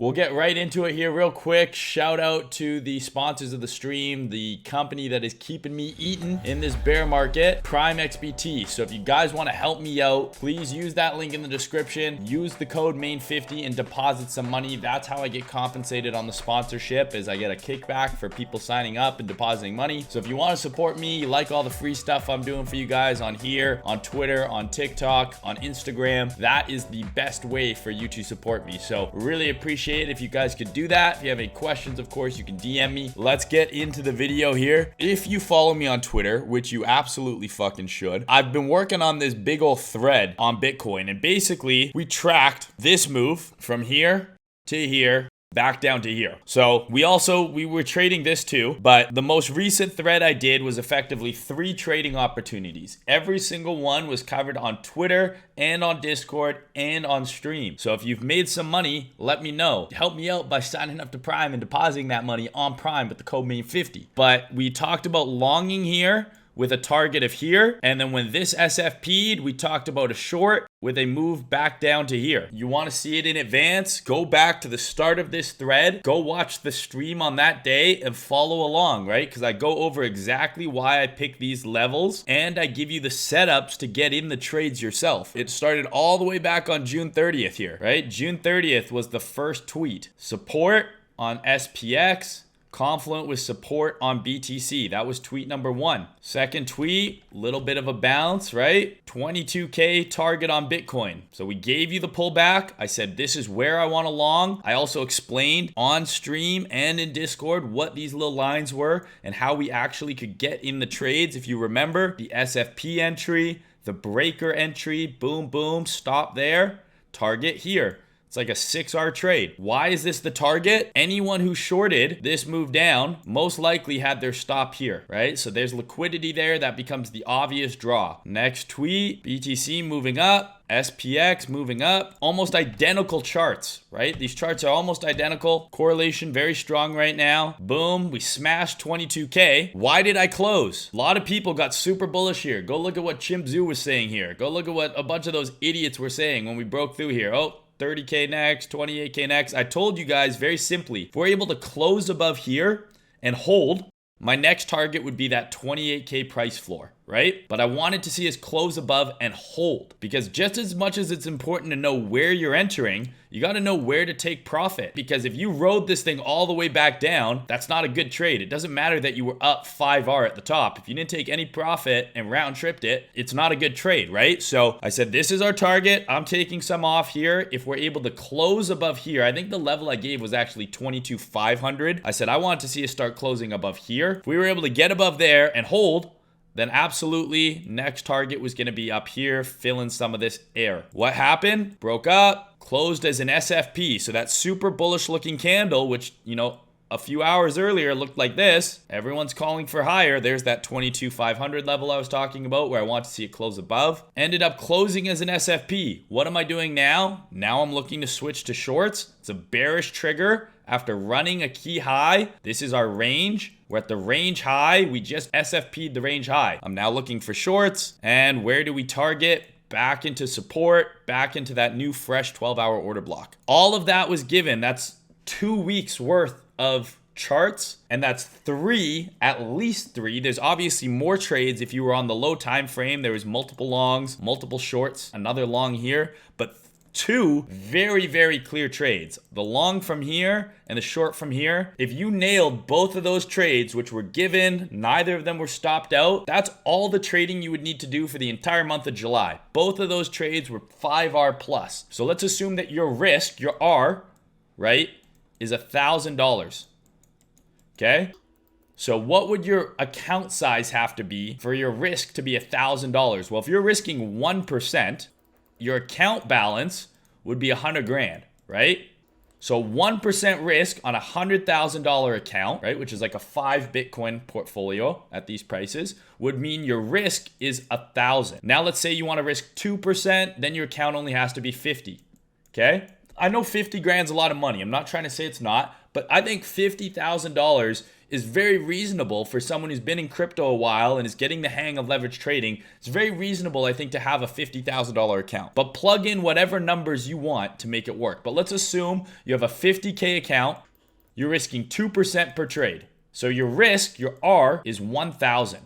we'll get right into it here real quick. Shout out to the sponsors of the stream, the company that is keeping me eating in this bear market, Prime XBT. So if you guys want to help me out, please use that link in the description. Use the code MAIN50 and deposit some money. That's how I get compensated on the sponsorship, is I get a kickback for people signing up and depositing money. So if you want to support me, you like all the free stuff I'm doing for you guys on here, on Twitter, on TikTok, on Instagram, that is the best way for you to support me. So really appreciate it if you guys could do that. If you have any questions, of course, you can DM me. Let's get into the video here. If you follow me on Twitter, which you absolutely fucking should, I've been working on this big old thread on Bitcoin, and basically we tracked this move from here to here, back down to here. So we were trading this too, but the most recent thread I did was effectively 3 trading opportunities. Every single one was covered on Twitter and on Discord and on stream. So if you've made some money, let me know. Help me out by signing up to Prime and depositing that money on Prime with the code MAIN50. But we talked about longing here with a target of here, and then when this SFP'd, we talked about a short with a move back down to here. You want to see it in advance? Go back to the start of this thread, go watch the stream on that day and follow along, right? Because I go over exactly why I pick these levels, and I give you the setups to get in the trades yourself. It started all the way back on June 30th here, right? June 30th was the first tweet. Support on SPX, confluent with support on BTC. That was tweet number 1. Second tweet, little bit of a bounce, right? 22K target on Bitcoin. So we gave you the pullback. I said, this is where I want to long. I also explained on stream and in Discord what these little lines were and how we actually could get in the trades. If you remember, the SFP entry, the breaker entry, boom, boom, stop there, target here. It's like a 6-hour trade. Why is this the target? Anyone who shorted this move down most likely had their stop here, right? So there's liquidity there. That becomes the obvious draw. Next tweet, BTC moving up, SPX moving up. Almost identical charts, right? These charts are almost identical. Correlation very strong right now. Boom, we smashed 22K. Why did I close? A lot of people got super bullish here. Go look at what Chimp Zoo was saying here. Go look at what a bunch of those idiots were saying when we broke through here. Oh, 30K next, 28K next. I told you guys very simply, if we're able to close above here and hold, my next target would be that 28K price floor, right? But I wanted to see us close above and hold, because just as much as it's important to know where you're entering, you got to know where to take profit. Because if you rode this thing all the way back down, that's not a good trade. It doesn't matter that you were up 5R at the top. If you didn't take any profit and round tripped it, it's not a good trade, right? So I said, this is our target. I'm taking some off here. If we're able to close above here, I think the level I gave was actually 22,500. I said, I want to see us start closing above here. If we were able to get above there and hold, then absolutely next target was going to be up here, filling some of this air. What happened? Broke up, closed as an SFP. So that super bullish looking candle, which, you know, a few hours earlier looked like this. Everyone's calling for higher. There's that 22,500 level I was talking about where I want to see it close above. Ended up closing as an SFP. What am I doing now? Now I'm looking to switch to shorts. It's a bearish trigger after running a key high. This is our range. We're at the range high. We just SFP'd the range high. I'm now looking for shorts. And where do we target? Back into support, back into that new fresh 12-hour order block. All of that was given. That's 2 weeks worth of charts, and that's 3, at least 3. There's obviously more trades. If you were on the low time frame, there was multiple longs, multiple shorts, another long here, but 2 very, very clear trades. The long from here and the short from here. If you nailed both of those trades, which were given, neither of them were stopped out, that's all the trading you would need to do for the entire month of July. Both of those trades were 5R plus. So let's assume that your risk, your R, right, is $1,000. Okay? So what would your account size have to be for your risk to be $1,000? Well, if you're risking 1%, your account balance would be 100 grand, right? So 1% risk on a $100,000 account, right, which is like a 5 Bitcoin portfolio at these prices, would mean your risk is 1,000. Now let's say you want to risk 2%, then your account only has to be 50. Okay? I know 50 grand's a lot of money. I'm not trying to say it's not, but I think $50,000 is very reasonable for someone who's been in crypto a while and is getting the hang of leverage trading. It's very reasonable, I think, to have a $50,000 account. But plug in whatever numbers you want to make it work. But let's assume you have a 50K account. You're risking 2% per trade. So your risk, your R, is 1,000.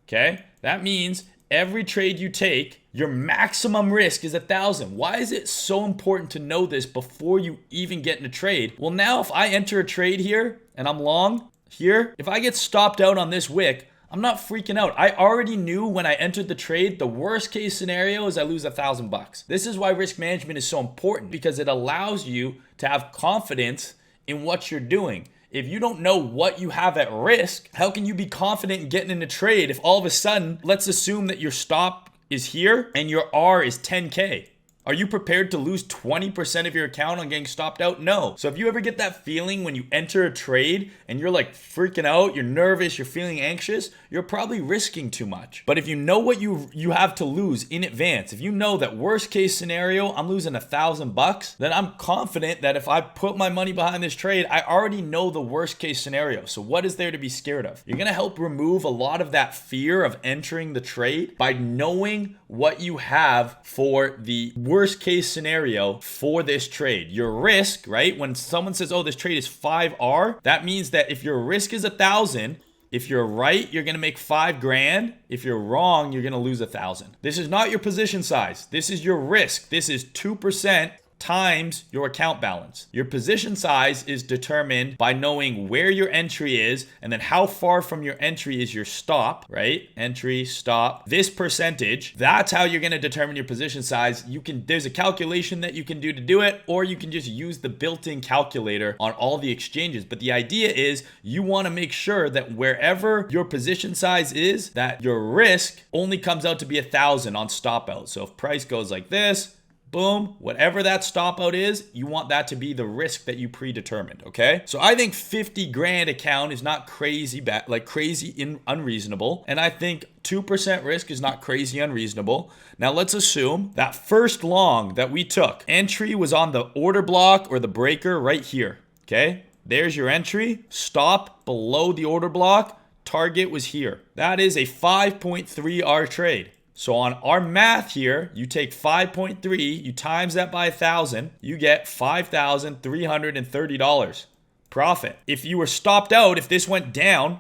Okay? That means every trade you take, your maximum risk is 1,000. Why is it so important to know this before you even get in a trade? Well, now if I enter a trade here and I'm long here, if I get stopped out on this wick, I'm not freaking out. I already knew when I entered the trade, the worst case scenario is I lose $1,000. This is why risk management is so important, because it allows you to have confidence in what you're doing. If you don't know what you have at risk, how can you be confident in getting in a trade if all of a sudden, let's assume that your stop is here and your R is 10K? Are you prepared to lose 20% of your account on getting stopped out? No. So if you ever get that feeling when you enter a trade and you're like freaking out, you're nervous, you're feeling anxious, you're probably risking too much. But if you know what you have to lose in advance, if you know that worst case scenario, I'm losing $1,000, then I'm confident that if I put my money behind this trade, I already know the worst case scenario. So what is there to be scared of? You're gonna help remove a lot of that fear of entering the trade by knowing what you have for the worst case scenario for this trade. Your risk, right? When someone says, oh, this trade is 5R, that means that if your risk is 1,000, if you're right, you're gonna make 5 grand. If you're wrong, you're gonna lose 1,000. This is not your position size. This is your risk. This is 2% times your account balance. Your position size is determined by knowing where your entry is and then how far from your entry is your stop, right? Entry, stop, this percentage. That's how you're going to determine your position size. There's a calculation that you can do to do it, or you can just use the built-in calculator on all the exchanges. But the idea is you want to make sure that wherever your position size is, that your risk only comes out to be 1,000 on stop out. So if price goes like this, boom, whatever that stop out is, you want that to be the risk that you predetermined, okay? So I think 50 grand account is not crazy bad, like crazy unreasonable. And I think 2% risk is not crazy unreasonable. Now let's assume that first long that we took, entry was on the order block or the breaker right here, okay? There's your entry, stop below the order block, target was here. That is a 5.3R trade. So on our math here, you take 5.3, you times that by 1,000, you get $5,330 profit. If you were stopped out, if this went down,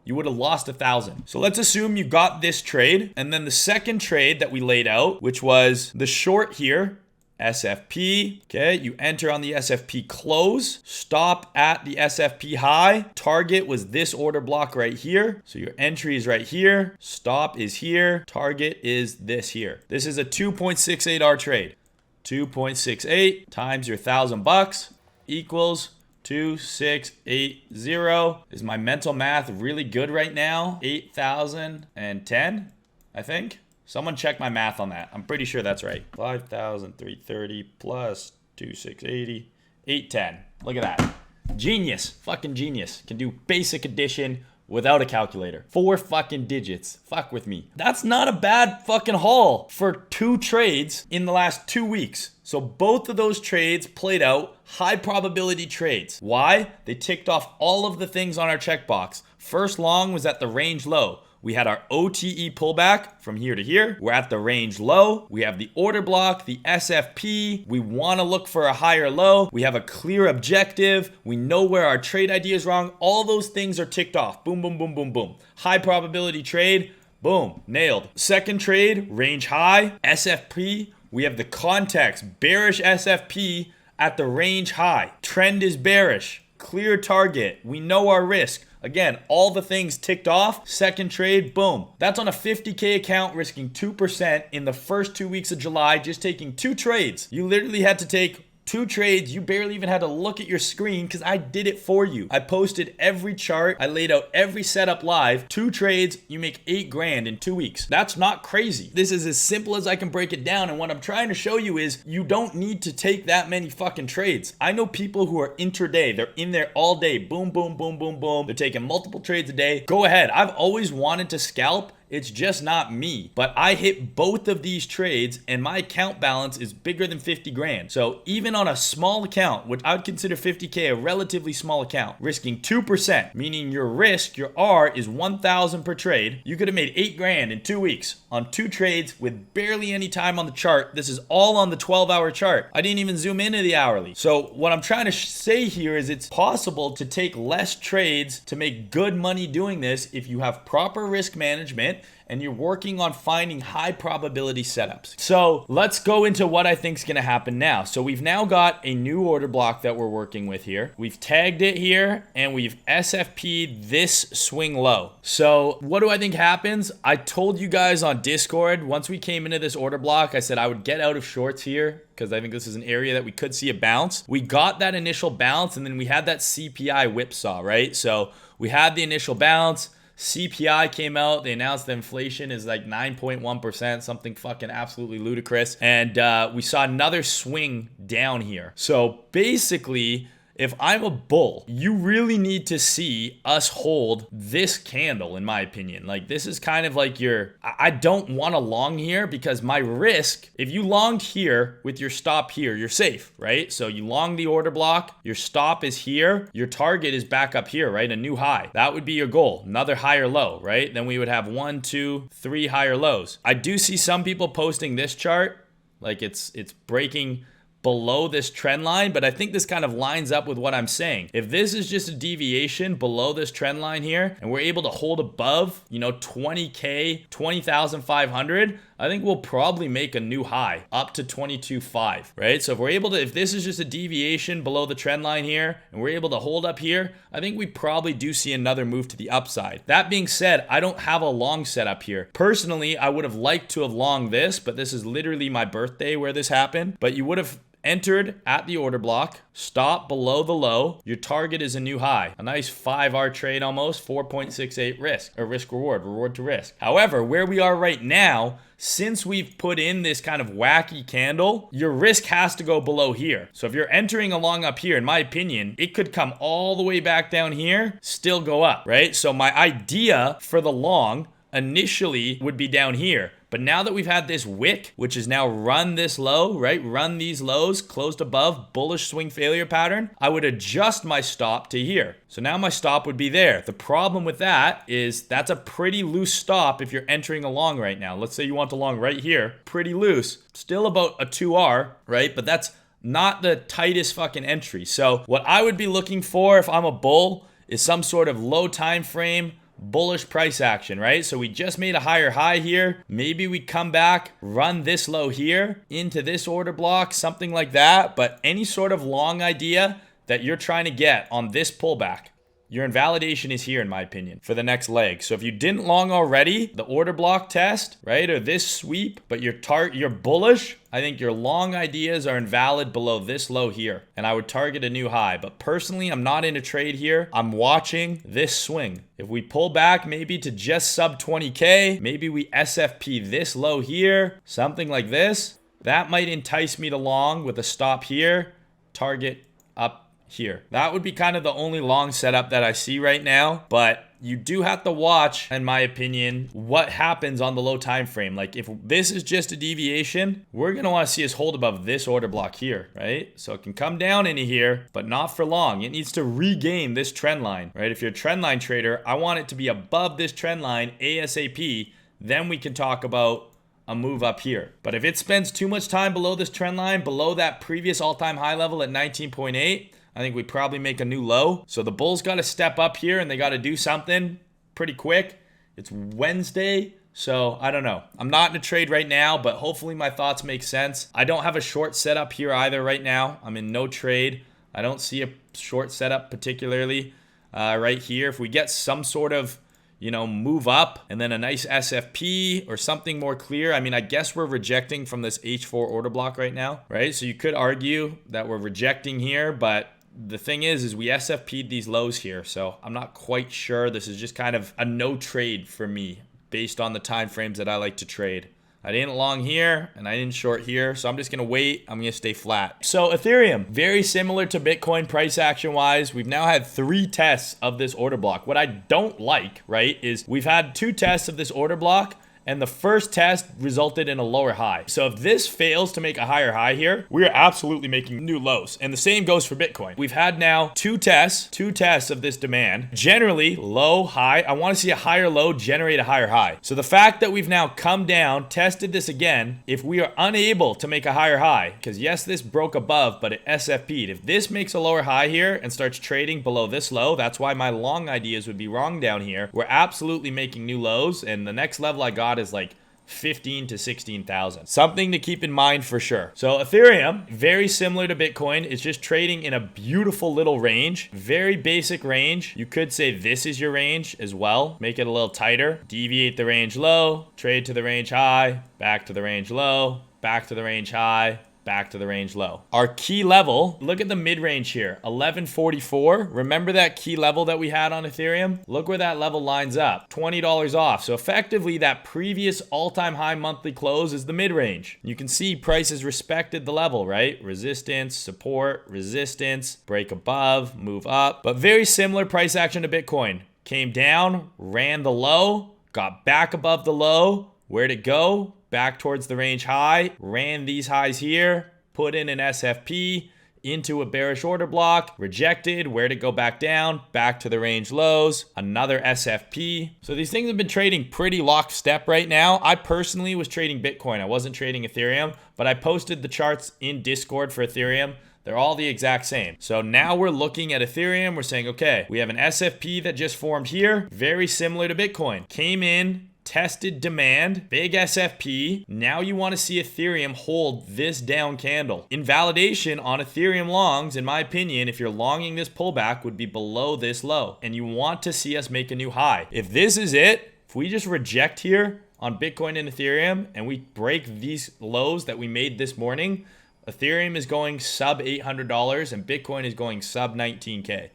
you would have lost 1,000. So let's assume you got this trade, and then the second trade that we laid out, which was the short here, SFP, okay, you enter on the SFP close, stop at the SFP high, target was this order block right here, so your entry is right here, stop is here, target is this here. This is a 2.68R trade. 2.68 times your $1,000 equals 2,680. Is my mental math really good right now? 8,010, I think. Someone check my math on that. I'm pretty sure that's right. 5,330 plus 2,680, 810. Look at that. Genius. Fucking genius. Can do basic addition without a calculator. 4 fucking digits. Fuck with me. That's not a bad fucking haul for 2 trades in the last 2 weeks. So both of those trades played out, high probability trades. Why? They ticked off all of the things on our checkbox. First long was at the range low. We had our OTE pullback from here to here. We're at the range low. We have the order block, the SFP. We want to look for a higher low. We have a clear objective. We know where our trade idea is wrong. All those things are ticked off. Boom, boom, boom, boom, boom. High probability trade. Boom, nailed. Second trade, range high, SFP. We have the context, bearish SFP at the range high. Trend is bearish. Clear target. We know our risk. Again, all the things ticked off. Second trade, boom. That's on a 50K account risking 2% in the first 2 weeks of July, just taking 2 trades. You literally had to take 2 trades. You barely even had to look at your screen because I did it for you. I posted every chart. I laid out every setup live. 2 trades, you make 8 grand in 2 weeks. That's not crazy. This is as simple as I can break it down. And what I'm trying to show you is you don't need to take that many fucking trades. I know people who are intraday. They're in there all day. Boom, boom, boom, boom, boom. They're taking multiple trades a day. Go ahead. I've always wanted to scalp It's just not me. But I hit both of these trades and my account balance is bigger than 50 grand. So even on a small account, which I would consider 50K a relatively small account, risking 2%, meaning your risk, your R is 1,000 per trade, you could have made 8 grand in 2 weeks on 2 trades with barely any time on the chart. This is all on the 12-hour chart. I didn't even zoom into the hourly. So what I'm trying to say here is it's possible to take less trades to make good money doing this if you have proper risk management and you're working on finding high probability setups. So let's go into what I think is going to happen now. So we've now got a new order block that we're working with here. We've tagged it here and we've SFP'd this swing low. So what do I think happens? I told you guys on Discord, once we came into this order block, I said I would get out of shorts here because I think this is an area that we could see a bounce. We got that initial bounce and then we had that CPI whipsaw, right? So we had the initial bounce. CPI came out. They announced the inflation is like 9.1%, something fucking absolutely ludicrous. And we saw another swing down here. So basically, if I'm a bull, you really need to see us hold this candle, in my opinion. Like, this is kind of like I don't want to long here because my risk, if you longed here with your stop here, you're safe, right? So you long the order block, your stop is here, your target is back up here, right? A new high. That would be your goal. Another higher low, right? Then we would have 1, 2, 3 higher lows. I do see some people posting this chart, like it's breaking below this trend line, but I think this kind of lines up with what I'm saying. If this is just a deviation below this trend line here and we're able to hold above, 20K, 20,500, I think we'll probably make a new high up to 22.5, right? So if this is just a deviation below the trend line here and we're able to hold up here, I think we probably do see another move to the upside. That being said, I don't have a long setup here. Personally, I would have liked to have longed this, but this is literally my birthday where this happened. But you would have entered at the order block, stop below the low, your target is a new high. A nice 5R trade almost, 4.68 risk, or risk reward to risk. However, where we are right now, since we've put in this kind of wacky candle, your risk has to go below here. So if you're entering along up here, in my opinion, it could come all the way back down here, still go up, right? So my idea for the long initially would be down here. But now that we've had this wick, which is now run this low, right? Run these lows, closed above, bullish swing failure pattern, I would adjust my stop to here. So now my stop would be there. The problem with that is that's a pretty loose stop if you're entering along right now. Let's say you want to long right here, pretty loose, still about a 2R, right? But that's not the tightest fucking entry. So what I would be looking for if I'm a bull is some sort of low time frame, bullish price action, right? So we just made a higher high here. Maybe we come back, run this low here into this order block, something like that. But any sort of long idea that you're trying to get on this pullback, your invalidation is here, in my opinion, for the next leg. So if you didn't long already, the order block test, right, or this sweep, but you're bullish, I think your long ideas are invalid below this low here. And I would target a new high. But personally, I'm not in a trade here. I'm watching this swing. If we pull back maybe to just sub 20K, maybe we SFP this low here, something like this, that might entice me to long with a stop here, target up here. That would be kind of the only long setup that I see right now, but you do have to watch, in my opinion, what happens on the low time frame. Like if this is just a deviation, we're going to want to see us hold above this order block here, right? So it can come down into here, but not for long. It needs to regain this trend line, right? If you're a trend line trader, I want it to be above this trend line ASAP. Then we can talk about a move up here. But if it spends too much time below this trend line, below that previous all-time high level at 19.8, I think we probably make a new low. So the bulls got to step up here and they got to do something pretty quick. It's Wednesday, so I don't know. I'm not in a trade right now, but hopefully my thoughts make sense. I don't have a short setup here either right now. I'm in no trade. I don't see a short setup particularly right here. If we get some sort of move up and then a nice SFP or something more clear. I mean, I guess we're rejecting from this H4 order block right now, right? So you could argue that we're rejecting here, but the thing is we SFP'd these lows here. So I'm not quite sure. This is just kind of a no trade for me based on the time frames that I like to trade. I didn't long here and I didn't short here. So I'm just going to wait. I'm going to stay flat. So Ethereum, very similar to Bitcoin price action wise. We've now had 3 tests of this order block. What I don't like, right, is we've had 2 tests of this order block. And the first test resulted in a lower high. So if this fails to make a higher high here, we are absolutely making new lows. And the same goes for Bitcoin. We've had now 2 tests of this demand. Generally, low, high. I want to see a higher low generate a higher high. So the fact that we've now come down, tested this again, if we are unable to make a higher high, because yes, this broke above, but it SFP'd. If this makes a lower high here and starts trading below this low, that's why my long ideas would be wrong down here. We're absolutely making new lows. And the next level I got is like 15 to 16,000. Something to keep in mind for sure. So Ethereum, very similar to Bitcoin. It's just trading in a beautiful little range. Very basic range. You could say this is your range as well. Make it a little tighter. Deviate the range low, trade to the range high, back to the range low, back to the range high, back to the range low. Our key level, look at the mid-range here, 1144. Remember that key level that we had on Ethereum? Look where that level lines up, $20 off. So effectively that previous all-time high monthly close is the mid-range. You can see prices respected the level, right? Resistance, support, resistance, break above, move up. But very similar price action to Bitcoin. Came down, ran the low, got back above the low. Where'd it go? Back towards the range high, ran these highs here, put in an SFP into a bearish order block, rejected, where'd it go back down? Back to the range lows, another SFP. So these things have been trading pretty lockstep right now. I personally was trading Bitcoin. I wasn't trading Ethereum, but I posted the charts in Discord for Ethereum. They're all the exact same. So now we're looking at Ethereum. We're saying, okay, we have an SFP that just formed here, very similar to Bitcoin. Came in, tested demand, big SFP. Now you want to see Ethereum hold this down candle. Invalidation on Ethereum longs, in my opinion, if you're longing this pullback, would be below this low. And you want to see us make a new high. If this is it, if we just reject here on Bitcoin and Ethereum and we break these lows that we made this morning, Ethereum is going sub $800 and Bitcoin is going sub 19K,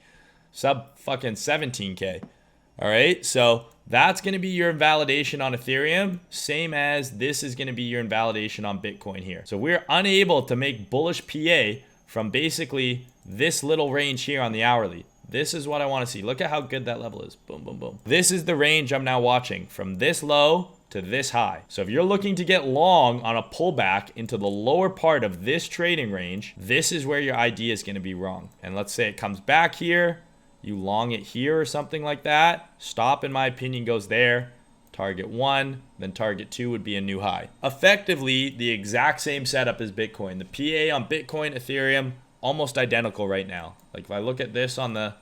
sub fucking 17K. All right, so that's going to be your invalidation on Ethereum, same as this is going to be your invalidation on Bitcoin here. So we're unable to make bullish PA from basically this little range here on the hourly. This is what I want to see. Look at how good that level is. Boom, boom, boom. This is the range I'm now watching from this low to this high. So if you're looking to get long on a pullback into the lower part of this trading range, this is where your idea is going to be wrong. And let's say it comes back here. You long it here or something like that. Stop, in my opinion, goes there. Target 1, then target 2 would be a new high. Effectively, the exact same setup as Bitcoin. The PA on Bitcoin, Ethereum, almost identical right now. Like if I look at this on the,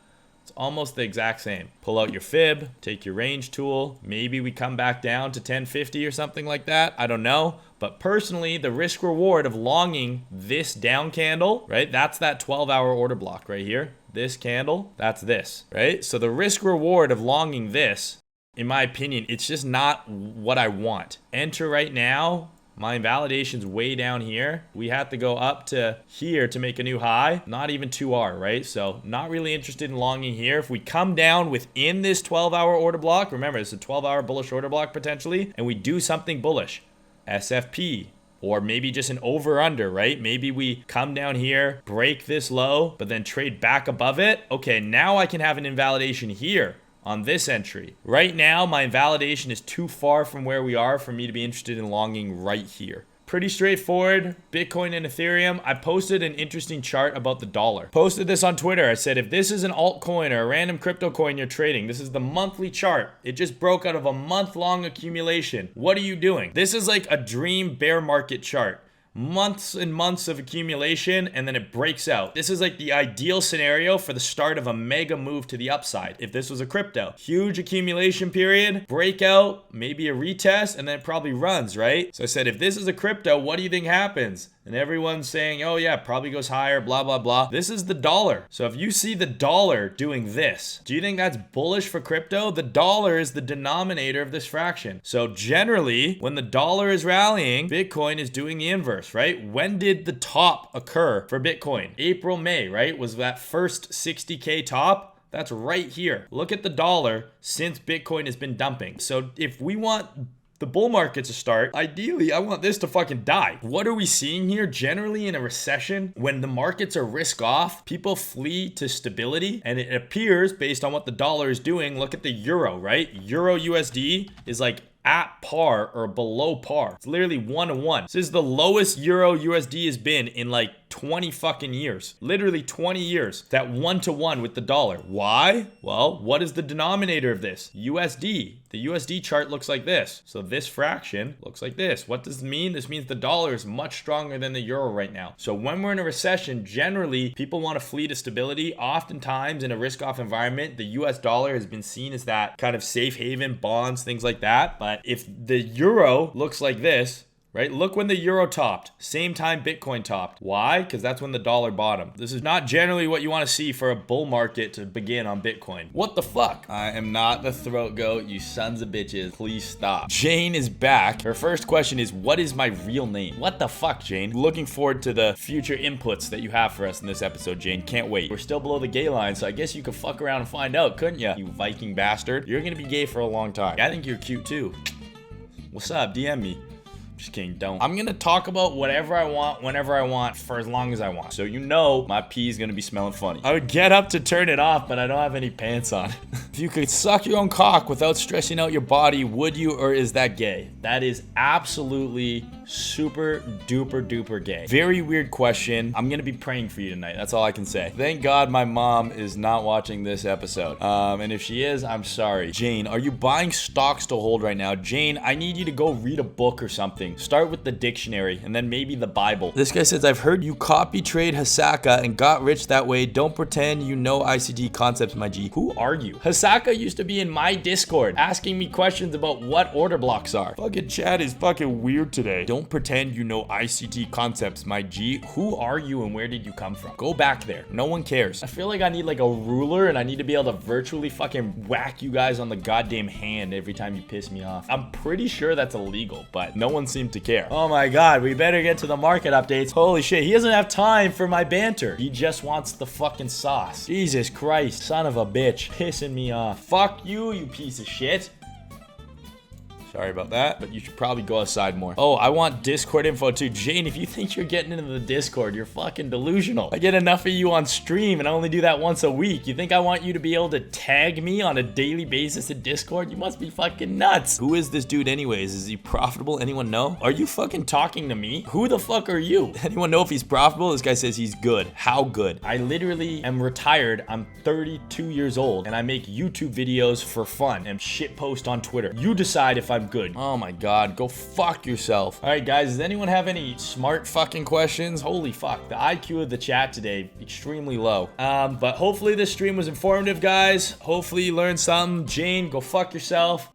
it's almost the exact same. Pull out your fib, take your range tool. Maybe we come back down to 1050 or something like that. I don't know. But personally, the risk reward of longing this down candle, right? That's that 12-hour order block right here. This candle, that's this, right? So the risk reward of longing this, in my opinion, it's just not what I want. Enter right now. My invalidation's way down here. We have to go up to here to make a new high. Not even 2R, right? So not really interested in longing here. If we come down within this 12-hour order block, remember, it's a 12-hour bullish order block potentially, and we do something bullish, SFP, or maybe just an over under, right? Maybe we come down here, break this low, but then trade back above it. Okay, now I can have an invalidation here on this entry. Right now, my invalidation is too far from where we are for me to be interested in longing right here. Pretty straightforward. Bitcoin and Ethereum. I posted an interesting chart about the dollar. Posted this on Twitter. I said, if this is an altcoin or a random crypto coin you're trading, this is the monthly chart. It just broke out of a month-long accumulation. What are you doing? This is like a dream bear market chart. Months and months of accumulation, and then it breaks out. This is like the ideal scenario for the start of a mega move to the upside. If this was a crypto, huge accumulation period, breakout, maybe a retest, and then it probably runs, right? So I said, if this is a crypto, what do you think happens? And everyone's saying, oh yeah, probably goes higher, blah, blah, blah. This is the dollar. So if you see the dollar doing this, do you think that's bullish for crypto? The dollar is the denominator of this fraction. So generally, when the dollar is rallying, Bitcoin is doing the inverse, right? When did the top occur for Bitcoin? April, May, right? Was that first 60K top? That's right here. Look at the dollar since Bitcoin has been dumping. So if we want the bull market's a start. Ideally, I want this to fucking die. What are we seeing here? Generally in a recession, when the markets are risk off, people flee to stability, and it appears based on what the dollar is doing. Look at the euro, right? Euro USD is like at par or below par. It's literally 1-to-1. This is the lowest Euro USD has been in like 20 fucking years. Literally 20 years. That 1-to-1 with the dollar. Why? Well, what is the denominator of this? USD. The USD chart looks like this. So this fraction looks like this. What does this mean? This means the dollar is much stronger than the euro right now. So when we're in a recession, generally people want to flee to stability. Oftentimes in a risk-off environment, the US dollar has been seen as that kind of safe haven, bonds, things like that. But if the euro looks like this, right? Look when the euro topped. Same time Bitcoin topped. Why? Because that's when the dollar bottomed. This is not generally what you want to see for a bull market to begin on Bitcoin. What the fuck? I am not the throat goat, you sons of bitches. Please stop. Jane is back. Her first question is, what is my real name? What the fuck, Jane? Looking forward to the future inputs that you have for us in this episode, Jane. Can't wait. We're still below the gay line, so I guess you could fuck around and find out, couldn't ya? You Viking bastard. You're gonna be gay for a long time. I think you're cute too. What's up? DM me. Just kidding, don't. I'm gonna talk about whatever I want, whenever I want, for as long as I want. So you know my pee is gonna be smelling funny. I would get up to turn it off, but I don't have any pants on. If you could suck your own cock without stressing out your body, would you, or is that gay? That is absolutely super duper duper gay. Very weird question. I'm gonna be praying for you tonight. That's all I can say. Thank God my mom is not watching this episode. And if she is, I'm sorry. Jane, are you buying stocks to hold right now? Jane, I need you to go read a book or something. Start with the dictionary and then maybe the Bible. This guy says, I've heard you copy trade Hasaka and got rich that way. Don't pretend you know ICT concepts, my G. Who are you? Hasaka used to be in my Discord asking me questions about what order blocks are. Fucking chat is fucking weird today. Don't pretend you know ICT concepts, my G. Who are you and where did you come from? Go back there. No one cares. I feel like I need like a ruler and I need to be able to virtually fucking whack you guys on the goddamn hand every time you piss me off. I'm pretty sure that's illegal, but no one seems to care. Oh my God, we better get to the market updates. Holy shit, he doesn't have time for my banter. He just wants the fucking sauce. Jesus Christ, son of a bitch, pissing me off. Fuck you, you piece of shit. Sorry about that, but you should probably go outside more. Oh, I want Discord info too. Jane, if you think you're getting into the Discord, you're fucking delusional. I get enough of you on stream and I only do that once a week. You think I want you to be able to tag me on a daily basis in Discord? You must be fucking nuts. Who is this dude anyways? Is he profitable? Anyone know? Are you fucking talking to me? Who the fuck are you? Anyone know if he's profitable? This guy says he's good. How good? I literally am retired. I'm 32 years old and I make YouTube videos for fun and shit post on Twitter. You decide if I'm good. Oh my God, go fuck yourself. All right, guys, does anyone have any smart fucking questions? Holy fuck, the IQ of the chat today, extremely low. But hopefully this stream was informative, guys. Hopefully you learned something. Jane, go fuck yourself.